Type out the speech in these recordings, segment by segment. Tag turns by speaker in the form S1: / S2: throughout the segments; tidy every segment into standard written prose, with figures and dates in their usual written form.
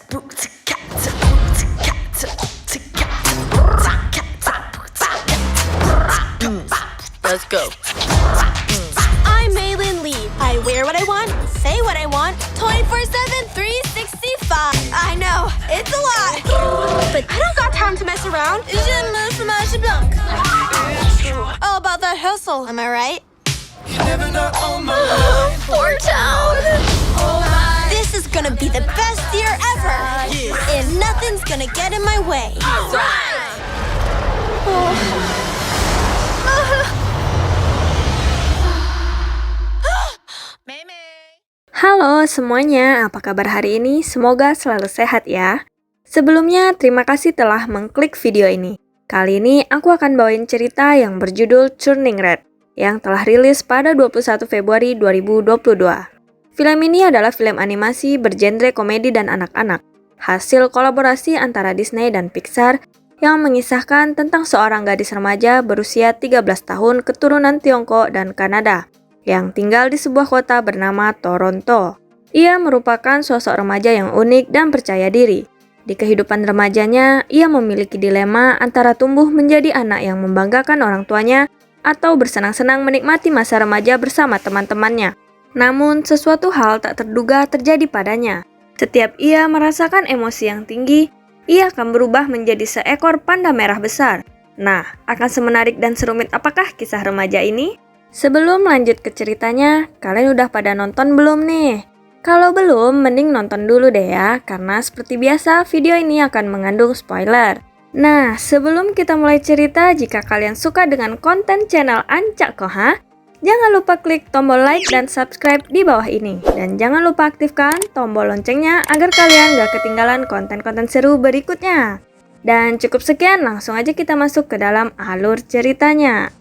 S1: Let's go.
S2: I'm Maylin Lee. I wear what I want, say what I want, 24/7, 365. I know, it's a lot. But I don't got time to mess around. Je me fromage blanc. All about that hustle, am I right? Poor town. This is gonna be the best year ever. And nothing's gonna get in my way.
S3: Halo semuanya, apa kabar hari ini? Semoga selalu sehat ya. Sebelumnya, terima kasih telah mengklik video ini. Kali ini aku akan bawain cerita yang berjudul Turning Red, yang telah rilis pada 21 Februari 2022. Film ini adalah film animasi bergenre komedi dan anak-anak, hasil kolaborasi antara Disney dan Pixar yang mengisahkan tentang seorang gadis remaja berusia 13 tahun keturunan Tiongkok dan Kanada yang tinggal di sebuah kota bernama Toronto. Ia merupakan sosok remaja yang unik dan percaya diri. Di kehidupan remajanya, ia memiliki dilema antara tumbuh menjadi anak yang membanggakan orang tuanya atau bersenang-senang menikmati masa remaja bersama teman-temannya. Namun, sesuatu hal tak terduga terjadi padanya. Setiap ia merasakan emosi yang tinggi, ia akan berubah menjadi seekor panda merah besar. Nah, akan semenarik dan serumit apakah kisah remaja ini? Sebelum lanjut ke ceritanya, kalian udah pada nonton belum nih? Kalau belum, mending nonton dulu deh ya, karena seperti biasa video ini akan mengandung spoiler. Nah, sebelum kita mulai cerita, jika kalian suka dengan konten channel Ancak Koha, jangan lupa klik tombol like dan subscribe di bawah ini. Dan jangan lupa aktifkan tombol loncengnya agar kalian gak ketinggalan konten-konten seru berikutnya. Dan cukup sekian, langsung aja kita masuk ke dalam alur ceritanya.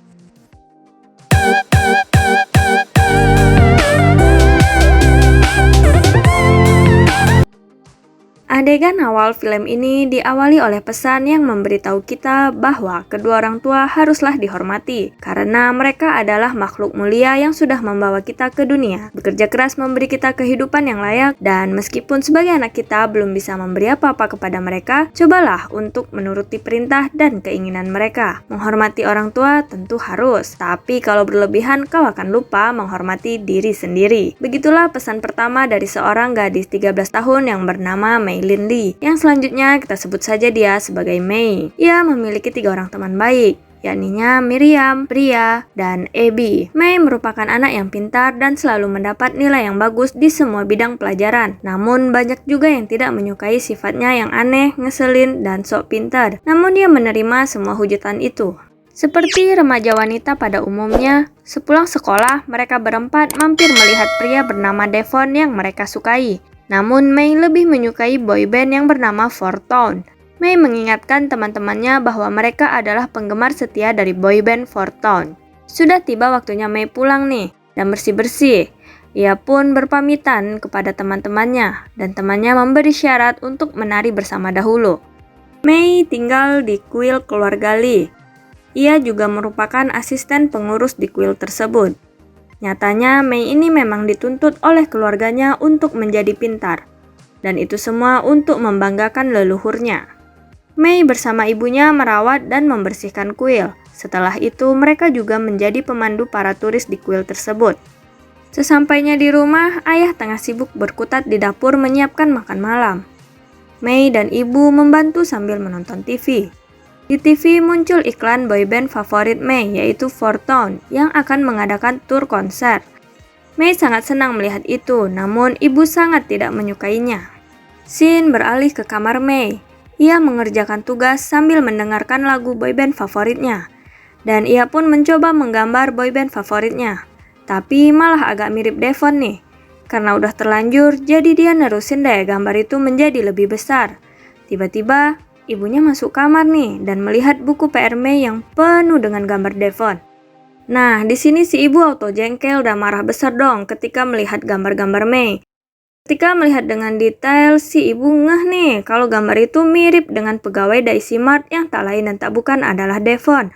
S3: Adegan awal film ini diawali oleh pesan yang memberitahu kita bahwa kedua orang tua haruslah dihormati karena mereka adalah makhluk mulia yang sudah membawa kita ke dunia, bekerja keras memberi kita kehidupan yang layak, dan meskipun sebagai anak kita belum bisa memberi apa-apa kepada mereka, cobalah untuk menuruti perintah dan keinginan mereka. Menghormati orang tua tentu harus, tapi kalau berlebihan kau akan lupa menghormati diri sendiri. Begitulah pesan pertama dari seorang gadis 13 tahun yang bernama Maylin Lee, yang selanjutnya kita sebut saja dia sebagai Mei. Ia memiliki 3 orang teman baik, yakninya Miriam, Priya, dan Abby. Mei merupakan anak yang pintar dan selalu mendapat nilai yang bagus di semua bidang pelajaran. Namun banyak juga yang tidak menyukai sifatnya yang aneh, ngeselin, dan sok pintar. Namun dia menerima semua hujatan itu. Seperti remaja wanita pada umumnya, sepulang sekolah mereka berempat mampir melihat pria bernama Devon yang mereka sukai. Namun Mei lebih menyukai boyband yang bernama Four Town. Mei mengingatkan teman-temannya bahwa mereka adalah penggemar setia dari boyband Four Town. Sudah tiba waktunya Mei pulang nih dan bersih-bersih. Ia pun berpamitan kepada teman-temannya dan temannya memberi syarat untuk menari bersama dahulu. Mei tinggal di kuil keluarga Lee. Ia juga merupakan asisten pengurus di kuil tersebut. Nyatanya, Mei ini memang dituntut oleh keluarganya untuk menjadi pintar, dan itu semua untuk membanggakan leluhurnya. Mei bersama ibunya merawat dan membersihkan kuil. Setelah itu, mereka juga menjadi pemandu para turis di kuil tersebut. Sesampainya di rumah, ayah tengah sibuk berkutat di dapur menyiapkan makan malam. Mei dan ibu membantu sambil menonton TV. Di TV muncul iklan boyband favorit Mei, yaitu Four Town, yang akan mengadakan tur konser. Mei sangat senang melihat itu, namun ibu sangat tidak menyukainya. Scene beralih ke kamar Mei. Ia mengerjakan tugas sambil mendengarkan lagu boyband favoritnya. Dan ia pun mencoba menggambar boyband favoritnya. Tapi malah agak mirip Devon nih. Karena udah terlanjur, jadi dia nerusin deh gambar itu menjadi lebih besar. Tiba-tiba, ibunya masuk kamar nih dan melihat buku PR Mei yang penuh dengan gambar Devon. Nah, di sini si ibu auto jengkel dan marah besar dong ketika melihat gambar-gambar Mei. Ketika melihat dengan detail, si ibu ngeh nih kalau gambar itu mirip dengan pegawai Daisy Mart yang tak lain dan tak bukan adalah Devon.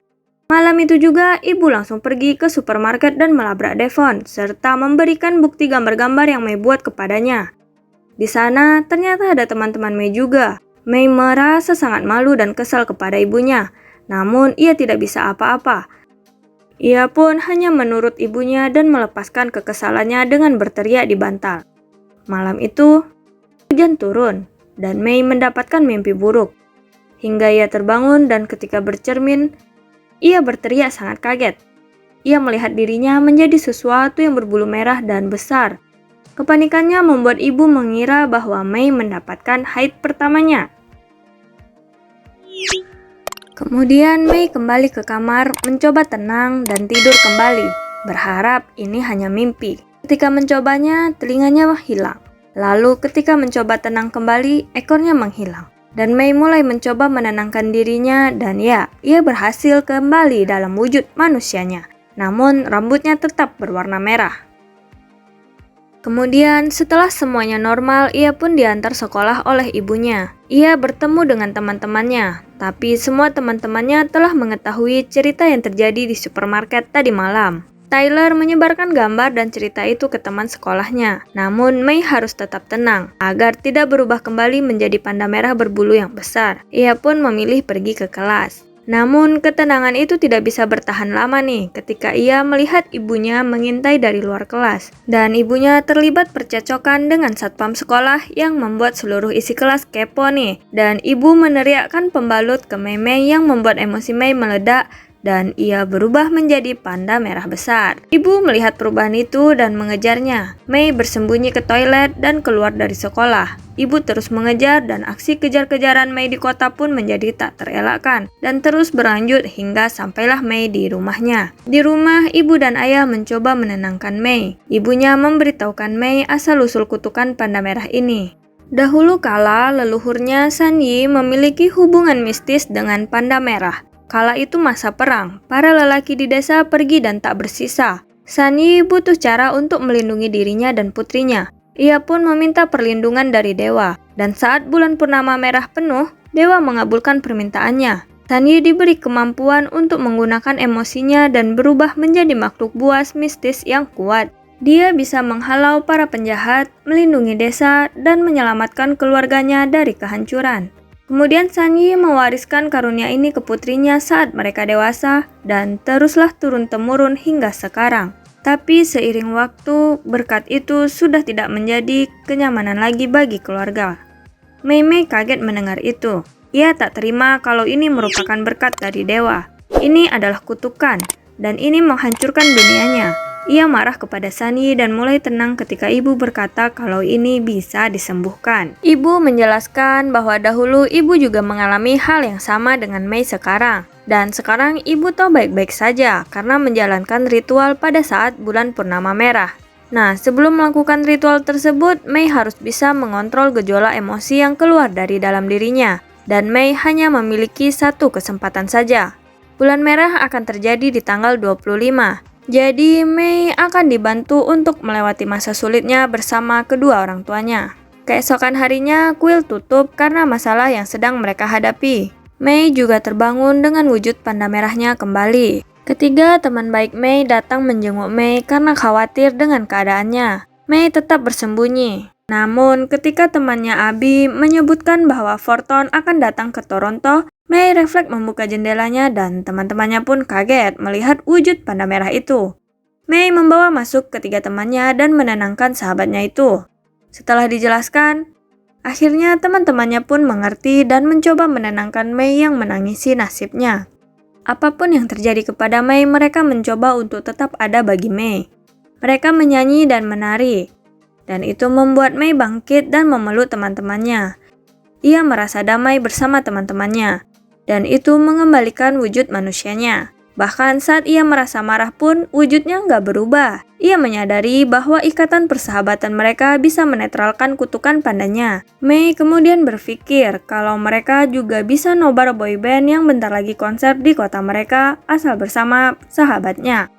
S3: Malam itu juga, ibu langsung pergi ke supermarket dan melabrak Devon, serta memberikan bukti gambar-gambar yang Mei buat kepadanya. Di sana ternyata ada teman-teman Mei juga. Mei merasa sangat malu dan kesal kepada ibunya, namun ia tidak bisa apa-apa. Ia pun hanya menurut ibunya dan melepaskan kekesalannya dengan berteriak di bantal. Malam itu, hujan turun dan Mei mendapatkan mimpi buruk. Hingga ia terbangun dan ketika bercermin, ia berteriak sangat kaget. Ia melihat dirinya menjadi sesuatu yang berbulu merah dan besar. Kepanikannya membuat ibu mengira bahwa Mei mendapatkan haid pertamanya. Kemudian Mei kembali ke kamar, mencoba tenang dan tidur kembali, berharap ini hanya mimpi. Ketika mencobanya, telinganya hilang. Lalu ketika mencoba tenang kembali, ekornya menghilang. Dan Mei mulai mencoba menenangkan dirinya dan ia berhasil kembali dalam wujud manusianya. Namun rambutnya tetap berwarna merah. Kemudian setelah semuanya normal, ia pun diantar sekolah oleh ibunya. Ia bertemu dengan teman-temannya, tapi semua teman-temannya telah mengetahui cerita yang terjadi di supermarket tadi malam. Tyler menyebarkan gambar dan cerita itu ke teman sekolahnya. Namun Mei harus tetap tenang, agar tidak berubah kembali menjadi panda merah berbulu yang besar. Ia pun memilih pergi ke kelas. Namun ketenangan itu tidak bisa bertahan lama nih ketika ia melihat ibunya mengintai dari luar kelas. Dan ibunya terlibat percecokan dengan satpam sekolah yang membuat seluruh isi kelas kepo nih. Dan ibu meneriakkan pembalut ke Mei yang membuat emosi Mei meledak dan ia berubah menjadi panda merah besar. Ibu melihat perubahan itu dan mengejarnya. Mei bersembunyi ke toilet dan keluar dari sekolah. Ibu terus mengejar dan aksi kejar-kejaran Mei di kota pun menjadi tak terelakkan dan terus berlanjut hingga sampailah Mei di rumahnya. Di rumah, ibu dan ayah mencoba menenangkan Mei. Ibunya memberitahukan Mei asal-usul kutukan panda merah ini. Dahulu kala, leluhurnya San Yi memiliki hubungan mistis dengan panda merah. Kala itu masa perang, para lelaki di desa pergi dan tak bersisa. San Yi butuh cara untuk melindungi dirinya dan putrinya. Ia pun meminta perlindungan dari dewa. Dan saat bulan purnama merah penuh, dewa mengabulkan permintaannya. San Yi diberi kemampuan untuk menggunakan emosinya dan berubah menjadi makhluk buas mistis yang kuat. Dia bisa menghalau para penjahat, melindungi desa, dan menyelamatkan keluarganya dari kehancuran. Kemudian San Yi mewariskan karunia ini ke putrinya saat mereka dewasa dan teruslah turun-temurun hingga sekarang. Tapi seiring waktu, berkat itu sudah tidak menjadi kenyamanan lagi bagi keluarga. Mei kaget mendengar itu. Ia tak terima kalau ini merupakan berkat dari dewa. Ini adalah kutukan dan ini menghancurkan dunianya. Ia marah kepada San Yi dan mulai tenang ketika ibu berkata kalau ini bisa disembuhkan. Ibu menjelaskan bahwa dahulu ibu juga mengalami hal yang sama dengan Mei sekarang. Dan sekarang ibu tahu baik-baik saja karena menjalankan ritual pada saat bulan purnama merah. Nah, sebelum melakukan ritual tersebut, Mei harus bisa mengontrol gejolak emosi yang keluar dari dalam dirinya. Dan Mei hanya memiliki satu kesempatan saja. Bulan merah akan terjadi di tanggal 25. Jadi Mei akan dibantu untuk melewati masa sulitnya bersama kedua orang tuanya. Keesokan harinya, kuil tutup karena masalah yang sedang mereka hadapi. Mei juga terbangun dengan wujud panda merahnya kembali. Ketiga teman baik Mei datang menjenguk Mei karena khawatir dengan keadaannya. Mei tetap bersembunyi. Namun ketika temannya Abi menyebutkan bahwa Forton akan datang ke Toronto, Mei refleks membuka jendelanya dan teman-temannya pun kaget melihat wujud panda merah itu. Mei membawa masuk ketiga temannya dan menenangkan sahabatnya itu. Setelah dijelaskan, akhirnya teman-temannya pun mengerti dan mencoba menenangkan Mei yang menangisi nasibnya. Apapun yang terjadi kepada Mei, mereka mencoba untuk tetap ada bagi Mei. Mereka menyanyi dan menari, dan itu membuat Mei bangkit dan memeluk teman-temannya. Ia merasa damai bersama teman-temannya. Dan itu mengembalikan wujud manusianya. Bahkan saat ia merasa marah pun, wujudnya nggak berubah. Ia menyadari bahwa ikatan persahabatan mereka bisa menetralkan kutukan pandanya. Mei kemudian berpikir kalau mereka juga bisa nobar boyband yang bentar lagi konser di kota mereka asal bersama sahabatnya.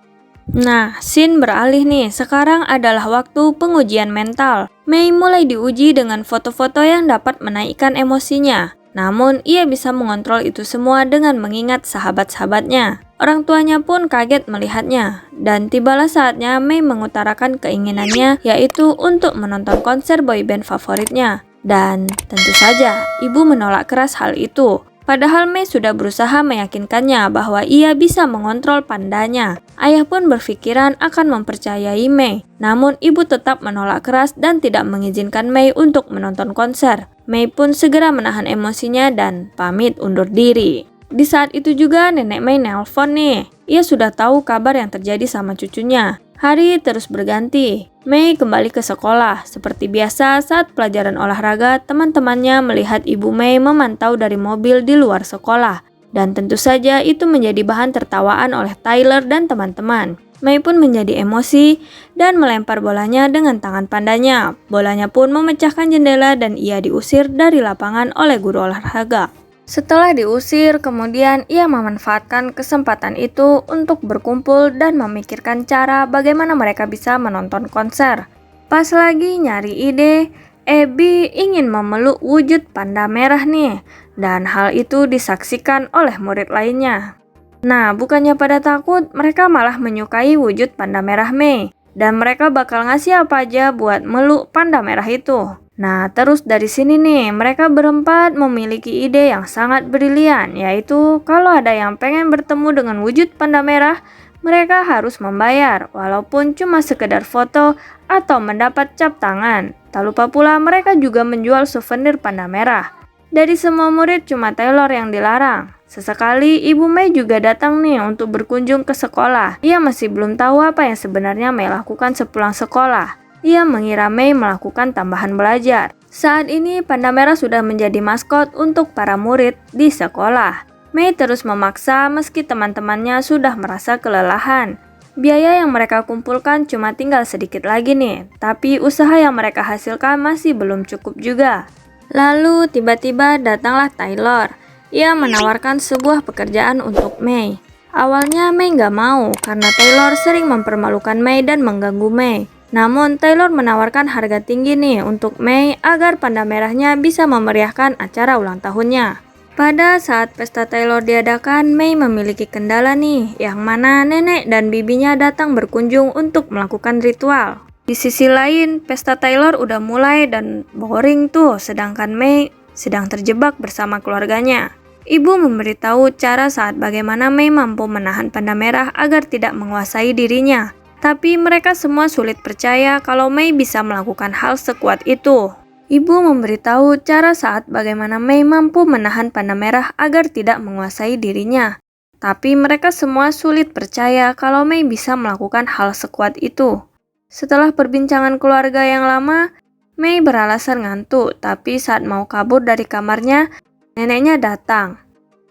S3: Nah, scene beralih nih. Sekarang adalah waktu pengujian mental. Mei mulai diuji dengan foto-foto yang dapat menaikkan emosinya. Namun, ia bisa mengontrol itu semua dengan mengingat sahabat-sahabatnya. Orang tuanya pun kaget melihatnya, dan tibalah saatnya Mei mengutarakan keinginannya, yaitu untuk menonton konser boyband favoritnya. Dan tentu saja, ibu menolak keras hal itu. Padahal Mei sudah berusaha meyakinkannya bahwa ia bisa mengontrol pandanya. Ayah pun berpikiran akan mempercayai Mei, namun ibu tetap menolak keras dan tidak mengizinkan Mei untuk menonton konser. Mei pun segera menahan emosinya dan pamit undur diri. Di saat itu juga nenek Mei nelpon nih. Ia sudah tahu kabar yang terjadi sama cucunya. Hari terus berganti. Mei kembali ke sekolah. Seperti biasa saat pelajaran olahraga, teman-temannya melihat ibu Mei memantau dari mobil di luar sekolah. Dan tentu saja itu menjadi bahan tertawaan oleh Tyler dan teman-teman. Mei pun menjadi emosi dan melempar bolanya dengan tangan pandanya. Bolanya pun memecahkan jendela dan ia diusir dari lapangan oleh guru olahraga. Setelah diusir, kemudian ia memanfaatkan kesempatan itu untuk berkumpul dan memikirkan cara bagaimana mereka bisa menonton konser. Pas lagi nyari ide, Abby ingin memeluk wujud panda merah nih, dan hal itu disaksikan oleh murid lainnya. Nah, bukannya pada takut, mereka malah menyukai wujud panda merah Mei, dan mereka bakal ngasih apa aja buat meluk panda merah itu. Nah, terus dari sini nih, mereka berempat memiliki ide yang sangat brilian, yaitu kalau ada yang pengen bertemu dengan wujud panda merah, mereka harus membayar, walaupun cuma sekedar foto atau mendapat cap tangan. Tak lupa pula mereka juga menjual souvenir panda merah. Dari semua murid cuma Taylor yang dilarang. Sesekali Ibu Mei juga datang nih untuk berkunjung ke sekolah. Ia masih belum tahu apa yang sebenarnya Mei lakukan sepulang sekolah. Ia mengira Mei melakukan tambahan belajar. Saat ini panda merah sudah menjadi maskot untuk para murid di sekolah. Mei terus memaksa meski teman-temannya sudah merasa kelelahan. Biaya yang mereka kumpulkan cuma tinggal sedikit lagi nih, tapi usaha yang mereka hasilkan masih belum cukup juga. Lalu tiba-tiba datanglah Taylor. Ia menawarkan sebuah pekerjaan untuk Mei. Awalnya Mei nggak mau karena Taylor sering mempermalukan Mei dan mengganggu Mei. Namun Taylor menawarkan harga tinggi nih untuk Mei agar panda merahnya bisa memeriahkan acara ulang tahunnya. Pada saat pesta Taylor diadakan, Mei memiliki kendala nih, yang mana nenek dan bibinya datang berkunjung untuk melakukan ritual. Di sisi lain, pesta Taylor udah mulai dan boring tuh, sedangkan Mei sedang terjebak bersama keluarganya. Ibu memberitahu cara saat bagaimana Mei mampu menahan panda merah agar tidak menguasai dirinya. Tapi mereka semua sulit percaya kalau Mei bisa melakukan hal sekuat itu. Ibu memberitahu cara saat bagaimana Mei mampu menahan panda merah agar tidak menguasai dirinya. Tapi mereka semua sulit percaya kalau Mei bisa melakukan hal sekuat itu. Setelah perbincangan keluarga yang lama, Mei beralasan ngantuk, tapi saat mau kabur dari kamarnya, neneknya datang.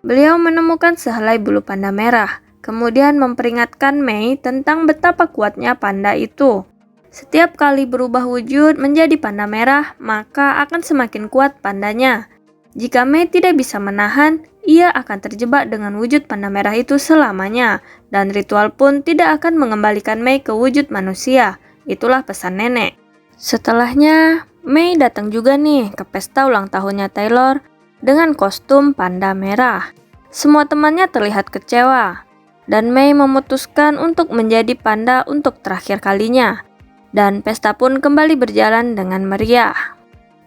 S3: Beliau menemukan sehelai bulu panda merah. Kemudian memperingatkan Mei tentang betapa kuatnya panda itu. Setiap kali berubah wujud menjadi panda merah, maka akan semakin kuat pandanya. Jika Mei tidak bisa menahan, ia akan terjebak dengan wujud panda merah itu selamanya, dan ritual pun tidak akan mengembalikan Mei ke wujud manusia. Itulah pesan nenek. Setelahnya, Mei datang juga nih ke pesta ulang tahunnya Taylor dengan kostum panda merah. Semua temannya terlihat kecewa. Dan Mei memutuskan untuk menjadi panda untuk terakhir kalinya. Dan pesta pun kembali berjalan dengan meriah.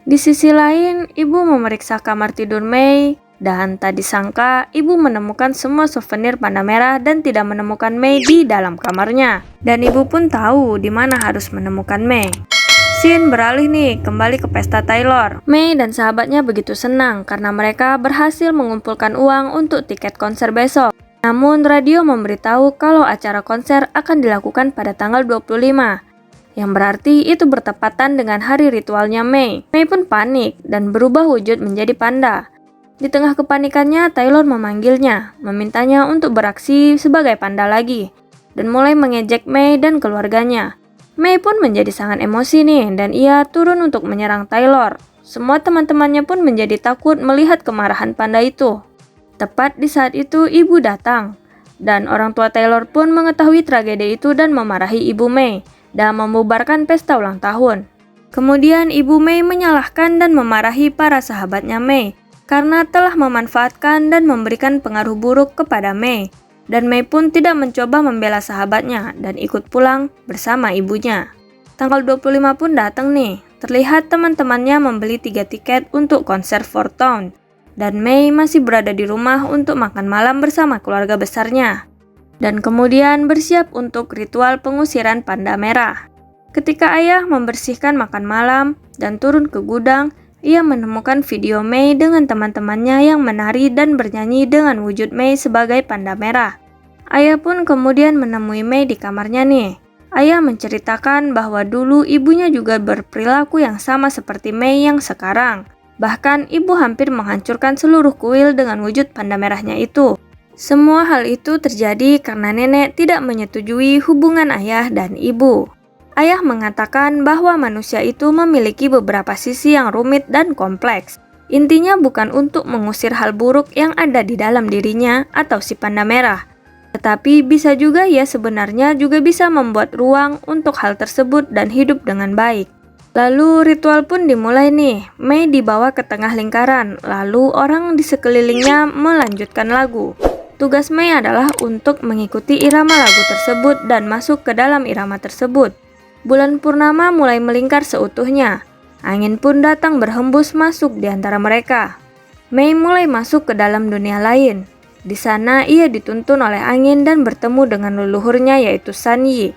S3: Di sisi lain, ibu memeriksa kamar tidur Mei. Dan tak disangka, ibu menemukan semua souvenir panda merah dan tidak menemukan Mei di dalam kamarnya. Dan ibu pun tahu di mana harus menemukan Mei. Scene beralih nih, kembali ke pesta Taylor. Mei dan sahabatnya begitu senang karena mereka berhasil mengumpulkan uang untuk tiket konser besok. Namun radio memberitahu kalau acara konser akan dilakukan pada tanggal 25. Yang berarti itu bertepatan dengan hari ritualnya Mei. Mei pun panik dan berubah wujud menjadi panda. Di tengah kepanikannya, Taylor memanggilnya, memintanya untuk beraksi sebagai panda lagi, dan mulai mengejek Mei dan keluarganya. Mei pun menjadi sangat emosi nih, dan ia turun untuk menyerang Taylor. Semua teman-temannya pun menjadi takut melihat kemarahan panda itu. Tepat di saat itu, ibu datang. Dan orang tua Taylor pun mengetahui tragedi itu dan memarahi ibu Mei, dan membubarkan pesta ulang tahun. Kemudian ibu Mei menyalahkan dan memarahi para sahabatnya Mei, karena telah memanfaatkan dan memberikan pengaruh buruk kepada Mei. dan Mei pun tidak mencoba membela sahabatnya dan ikut pulang bersama ibunya. Tanggal 25 pun datang nih, terlihat teman-temannya membeli 3 tiket untuk konser Four Town, dan Mei masih berada di rumah untuk makan malam bersama keluarga besarnya, dan kemudian bersiap untuk ritual pengusiran panda merah. Ketika ayah membersihkan makan malam dan turun ke gudang, ia menemukan video Mei dengan teman-temannya yang menari dan bernyanyi dengan wujud Mei sebagai panda merah. Ayah pun kemudian menemui Mei di kamarnya nih. Ayah menceritakan bahwa dulu ibunya juga berperilaku yang sama seperti Mei yang sekarang. Bahkan ibu hampir menghancurkan seluruh kuil dengan wujud panda merahnya itu. Semua hal itu terjadi karena nenek tidak menyetujui hubungan ayah dan ibu. Ayah mengatakan bahwa manusia itu memiliki beberapa sisi yang rumit dan kompleks. Intinya bukan untuk mengusir hal buruk yang ada di dalam dirinya atau si panda merah. Tetapi bisa juga ia sebenarnya juga bisa membuat ruang untuk hal tersebut dan hidup dengan baik. Lalu ritual pun dimulai nih. Mei dibawa ke tengah lingkaran, lalu orang di sekelilingnya melanjutkan lagu. Tugas Mei adalah untuk mengikuti irama lagu tersebut dan masuk ke dalam irama tersebut. Bulan purnama mulai melingkar seutuhnya. Angin pun datang berhembus masuk di antara mereka. Mei mulai masuk ke dalam dunia lain. Di sana ia dituntun oleh angin dan bertemu dengan leluhurnya yaitu San Yi.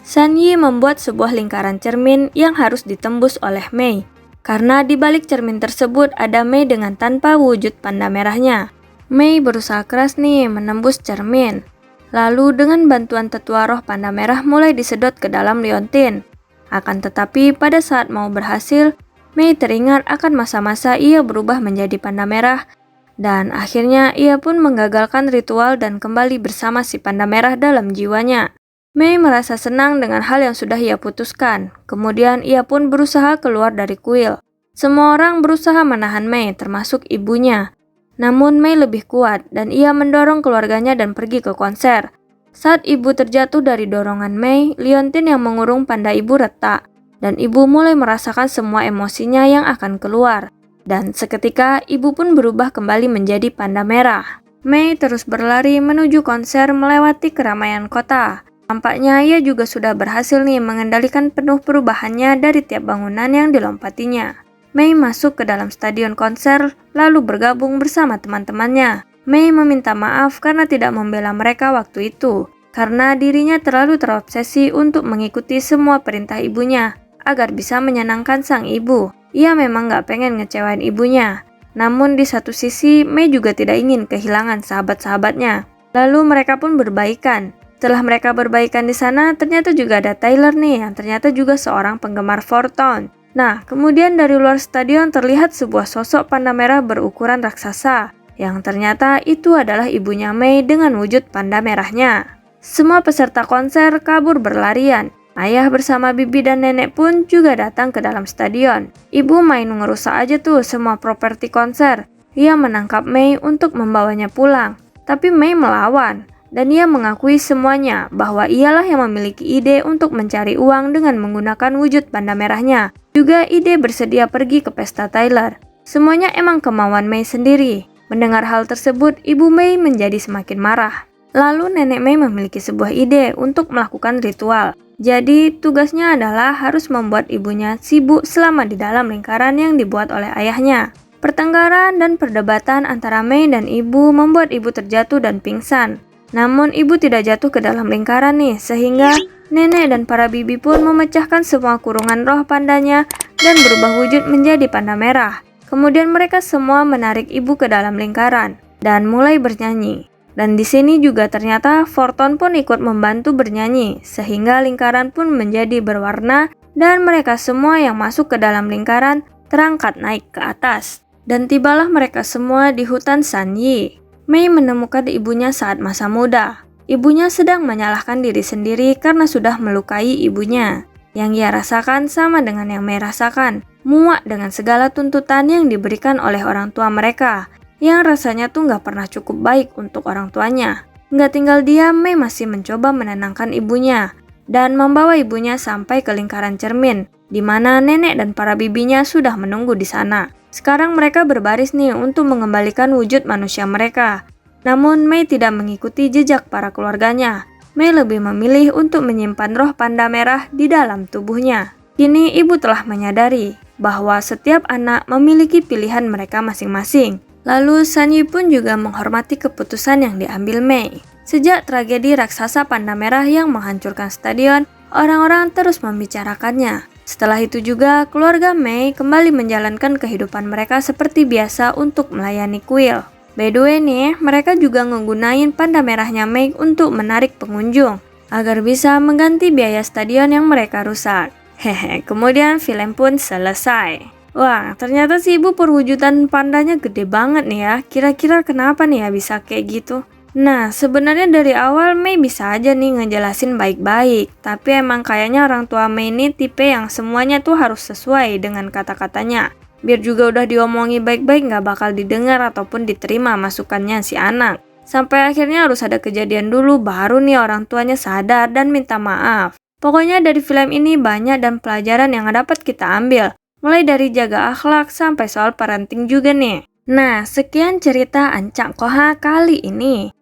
S3: San Yi membuat sebuah lingkaran cermin yang harus ditembus oleh Mei. Karena di balik cermin tersebut ada Mei dengan tanpa wujud panda merahnya. Mei berusaha keras nih menembus cermin. Lalu dengan bantuan tetua roh panda merah mulai disedot ke dalam liontin. Akan tetapi pada saat mau berhasil, Mei teringat akan masa-masa ia berubah menjadi panda merah. Dan akhirnya ia pun menggagalkan ritual dan kembali bersama si panda merah dalam jiwanya. Mei merasa senang dengan hal yang sudah ia putuskan. Kemudian ia pun berusaha keluar dari kuil. Semua orang berusaha menahan Mei termasuk ibunya. Namun Mei lebih kuat dan ia mendorong keluarganya dan pergi ke konser. Saat ibu terjatuh dari dorongan Mei, liontin yang mengurung panda ibu retak. Dan ibu mulai merasakan semua emosinya yang akan keluar. Dan seketika ibu pun berubah kembali menjadi panda merah. Mei terus berlari menuju konser melewati keramaian kota. Tampaknya ia juga sudah berhasil nih mengendalikan penuh perubahannya dari tiap bangunan yang dilompatinya. Mei masuk ke dalam stadion konser, lalu bergabung bersama teman-temannya. Mei meminta maaf karena tidak membela mereka waktu itu, karena dirinya terlalu terobsesi untuk mengikuti semua perintah ibunya, agar bisa menyenangkan sang ibu. Ia memang gak pengen ngecewain ibunya. Namun di satu sisi, Mei juga tidak ingin kehilangan sahabat-sahabatnya. Lalu mereka pun berbaikan. Setelah mereka berbaikan di sana, ternyata juga ada Tyler nih, yang ternyata juga seorang penggemar Four Town. Nah, kemudian dari luar stadion terlihat sebuah sosok panda merah berukuran raksasa, yang ternyata itu adalah ibunya Mei dengan wujud panda merahnya. Semua peserta konser kabur berlarian. Ayah bersama bibi dan nenek pun juga datang ke dalam stadion. Ibu main ngerusak aja tuh semua properti konser. Ia menangkap Mei untuk membawanya pulang, tapi Mei melawan. Dan ia mengakui semuanya bahwa ialah yang memiliki ide untuk mencari uang dengan menggunakan wujud panda merahnya. Juga ide bersedia pergi ke pesta Tyler. Semuanya emang kemauan Mei sendiri. Mendengar hal tersebut, ibu Mei menjadi semakin marah. Lalu nenek Mei memiliki sebuah ide untuk melakukan ritual. Jadi tugasnya adalah harus membuat ibunya sibuk selama di dalam lingkaran yang dibuat oleh ayahnya. Pertengkaran dan perdebatan antara Mei dan ibu membuat ibu terjatuh dan pingsan. Namun ibu tidak jatuh ke dalam lingkaran nih, sehingga nenek dan para bibi pun memecahkan semua kurungan roh pandanya dan berubah wujud menjadi panda merah. Kemudian mereka semua menarik ibu ke dalam lingkaran dan mulai bernyanyi. Dan di sini juga ternyata Four Town pun ikut membantu bernyanyi, sehingga lingkaran pun menjadi berwarna dan mereka semua yang masuk ke dalam lingkaran terangkat naik ke atas. Dan tibalah mereka semua di hutan San Yi. Mei menemukan ibunya saat masa muda. Ibunya sedang menyalahkan diri sendiri karena sudah melukai ibunya. Yang ia rasakan sama dengan yang Mei rasakan, muak dengan segala tuntutan yang diberikan oleh orang tua mereka, yang rasanya tuh gak pernah cukup baik untuk orang tuanya. Gak tinggal diam, Mei masih mencoba menenangkan ibunya, dan membawa ibunya sampai ke lingkaran cermin, di mana nenek dan para bibinya sudah menunggu di sana. Sekarang mereka berbaris nih untuk mengembalikan wujud manusia mereka. Namun Mei tidak mengikuti jejak para keluarganya. Mei lebih memilih untuk menyimpan roh panda merah di dalam tubuhnya. Kini ibu telah menyadari bahwa setiap anak memiliki pilihan mereka masing-masing. Lalu Sanyi pun juga menghormati keputusan yang diambil Mei. Sejak tragedi raksasa panda merah yang menghancurkan stadion, orang-orang terus membicarakannya. Setelah itu juga, keluarga Mei kembali menjalankan kehidupan mereka seperti biasa untuk melayani kuil. By the way nih, mereka juga menggunakan panda merahnya Mei untuk menarik pengunjung, agar bisa mengganti biaya stadion yang mereka rusak. Hehe, kemudian film pun selesai. Wah, ternyata si ibu perwujudan pandanya gede banget nih ya. Kira-kira kenapa nih ya bisa kayak gitu? Nah, sebenarnya dari awal Mei bisa aja nih ngejelasin baik-baik. Tapi emang kayaknya orang tua Mei ini tipe yang semuanya tuh harus sesuai dengan kata-katanya. Biar juga udah diomongi baik-baik nggak bakal didengar ataupun diterima masukannya si anak. Sampai akhirnya harus ada kejadian dulu baru nih orang tuanya sadar dan minta maaf. Pokoknya dari film ini banyak dan pelajaran yang dapat kita ambil. Mulai dari jaga akhlak sampai soal parenting juga nih. Nah, sekian cerita Ancak Koha kali ini.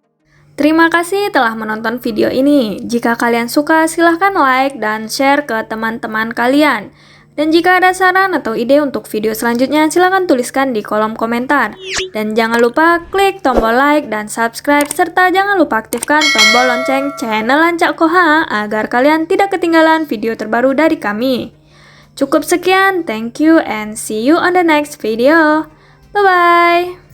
S3: Terima kasih telah menonton video ini. Jika kalian suka, silahkan like dan share ke teman-teman kalian. Dan jika ada saran atau ide untuk video selanjutnya, silahkan tuliskan di kolom komentar. Dan jangan lupa klik tombol like dan subscribe, serta jangan lupa aktifkan tombol lonceng channel Ancak Koha agar kalian tidak ketinggalan video terbaru dari kami. Cukup sekian, thank you and see you on the next video. Bye-bye!